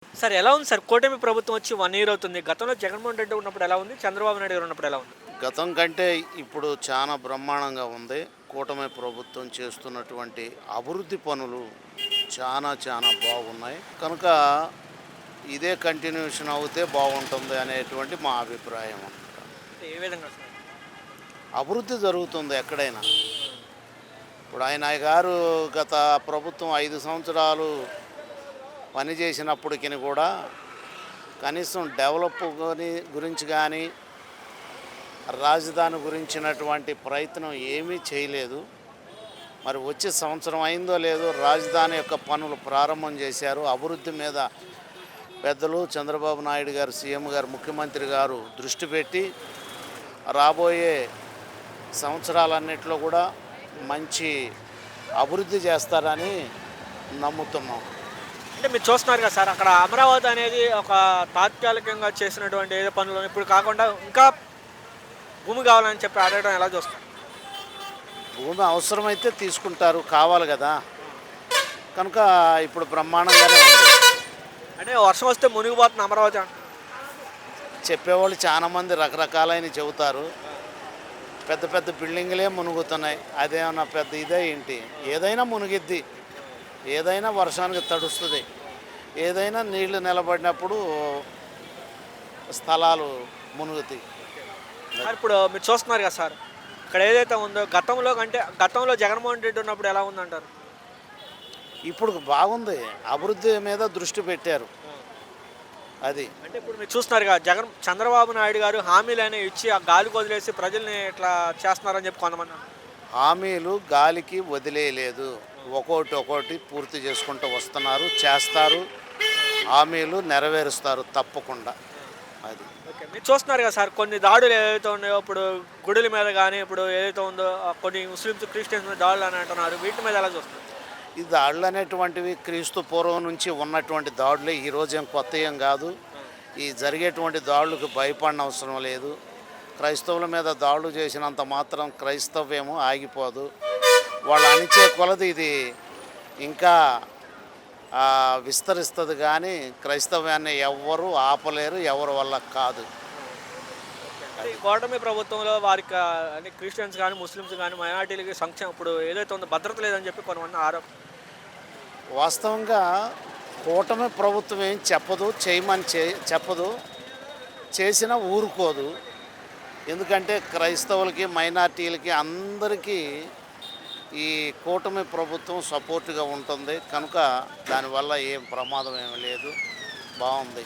Sir ఎలా ఉంది sir? కూటమి ప్రభుత్వం వచ్చి 1 ఇయర్ అవుతుంది. గతంలో జగన్మోహన్ రెడ్డి ఉన్నప్పుడు ఎలా ఉంది? చంద్రబాబు నాయుడు గారు ఉన్నప్పుడు ఎలా ఉంది? గతం కంటే ఇప్పుడు చాలా బ్రహ్మాండంగా ఉంది. కూటమి ప్రభుత్వం చేస్తున్నటువంటి అభివృద్ధి పనులు చాలా చాలా బాగున్నాయి. కనుక ఇదే కంటిన్యూషన్ అవుతే బాగుంటుంది అనేటువంటి మా అభిప్రాయం. అంటే ఏ విధంగా సార్? అభివృద్ధి జరుగుతుంది ఎక్కడైనా. ఇప్పుడు ఆయన గారు గత ప్రభుత్వం 5 సంవత్సరాలు పనిచేసినప్పటికీ కూడా కనీసం డెవలప్ గురించి కానీ రాజధాని గురించినటువంటి ప్రయత్నం ఏమీ చేయలేదు. మరి వచ్చే సంవత్సరం అయిందో లేదో రాజధాని యొక్క పనులు ప్రారంభం చేశారు. అభివృద్ధి మీద పెద్దలు చంద్రబాబు నాయుడు గారు, సీఎం గారు, ముఖ్యమంత్రి గారు దృష్టి పెట్టి రాబోయే సంవత్సరాలన్నింటిలో కూడా మంచి అభివృద్ధి చేస్తారని నమ్ముతున్నాం. అంటే మీరు చూస్తున్నారు కదా సార్, అక్కడ అమరావతి అనేది ఒక తాత్కాలికంగా చేసినటువంటి ఏదో పనులు ఇప్పుడు కాకుండా ఇంకా భూమి కావాలని చెప్పి అడగడం ఎలా చూస్తారు? భూమి అవసరమైతే తీసుకుంటారు, కావాలి కదా. కనుక ఇప్పుడు బ్రహ్మాండంగానే ఉంది. అంటే వర్షం వస్తే మునిగిపోతుంది అమరావతి అంటున్నారు. చెప్పేవాళ్ళు చాలామంది రకరకాలైన చెబుతారు. పెద్ద పెద్ద బిల్డింగ్లే మునుగుతున్నాయి, అదేమన్నా పెద్ద ఇదే ఏంటి? ఏదైనా మునిగిద్ది, ఏదైనా వర్షానికి తడుస్తుంది, ఏదైనా నీళ్లు నిలబడినప్పుడు స్థలాలు మునుగుతాయి. సార్ ఇప్పుడు మీరు చూస్తున్నారు కదా సార్, ఇక్కడ ఏదైతే ఉందో గతంలో జగన్మోహన్ రెడ్డి ఉన్నప్పుడు ఎలా ఉందంటారు? ఇప్పుడు బాగుంది, అభివృద్ధి మీద దృష్టి పెట్టారు. అది అంటే ఇప్పుడు మీరు చూస్తున్నారు కదా, చంద్రబాబు నాయుడు గారు హామీలైనా ఇచ్చి ఆ గాలికి వదిలేసి ప్రజల్ని ఇట్లా చేస్తున్నారని చెప్పి కొంతమంది అన్నారు. హామీలు గాలికి వదిలేయలేదు, ఒక్కొక్కటి పూర్తి చేసుకుంటూ వస్తున్నారు, చేస్తారు, హామీలు నెరవేరుస్తారు తప్పకుండా. అది ఓకే, మీరు చూస్తున్నారు కదా సార్, కొన్ని దాడులు ఏదైతే ఉన్నాయో ఇప్పుడు గుడుల మీద కానీ ఇప్పుడు ఏదైతే ఉందో కొన్ని ముస్లిమ్స్ క్రిస్టియన్స్ మీద దాడులు అని అంటున్నారు, వీటి మీద ఎలా చూస్తారు? ఈ దాడులు అనేటువంటివి క్రీస్తు పూర్వం నుంచి ఉన్నటువంటి దాడులే, ఈరోజు ఏం కొత్త ఏం కాదు. ఈ జరిగేటువంటి దాడులకు భయపడిన అవసరం లేదు. క్రైస్తవుల మీద దాడులు చేసినంత మాత్రం క్రైస్తవ్యము ఆగిపోదు. వాళ్ళు అణిచే కొలది ఇది ఇంకా విస్తరిస్తుంది, కానీ క్రైస్తవ్యాన్ని ఎవ్వరూ ఆపలేరు, ఎవరి వల్ల కాదు. ఈ కూటమి ప్రభుత్వంలో వారికి అంటే క్రిస్టియన్స్ కానీ ముస్లిమ్స్ కానీ మైనార్టీలకి సంక్షేమం ఇప్పుడు ఏదైతే ఉందో భద్రత లేదని చెప్పి కొంతమంది ఆరోపణ. వాస్తవంగా కూటమి ప్రభుత్వం ఏం చెప్పదు, చేయమని చెప్పదు, చేసినా ఊరుకోదు. ఎందుకంటే క్రైస్తవులకి, మైనార్టీలకి అందరికీ ఈ కూటమి ప్రభుత్వం సపోర్టుగా ఉంటుంది. కనుక దానివల్ల ఏం ప్రమాదం ఏమి లేదు, బాగుంది.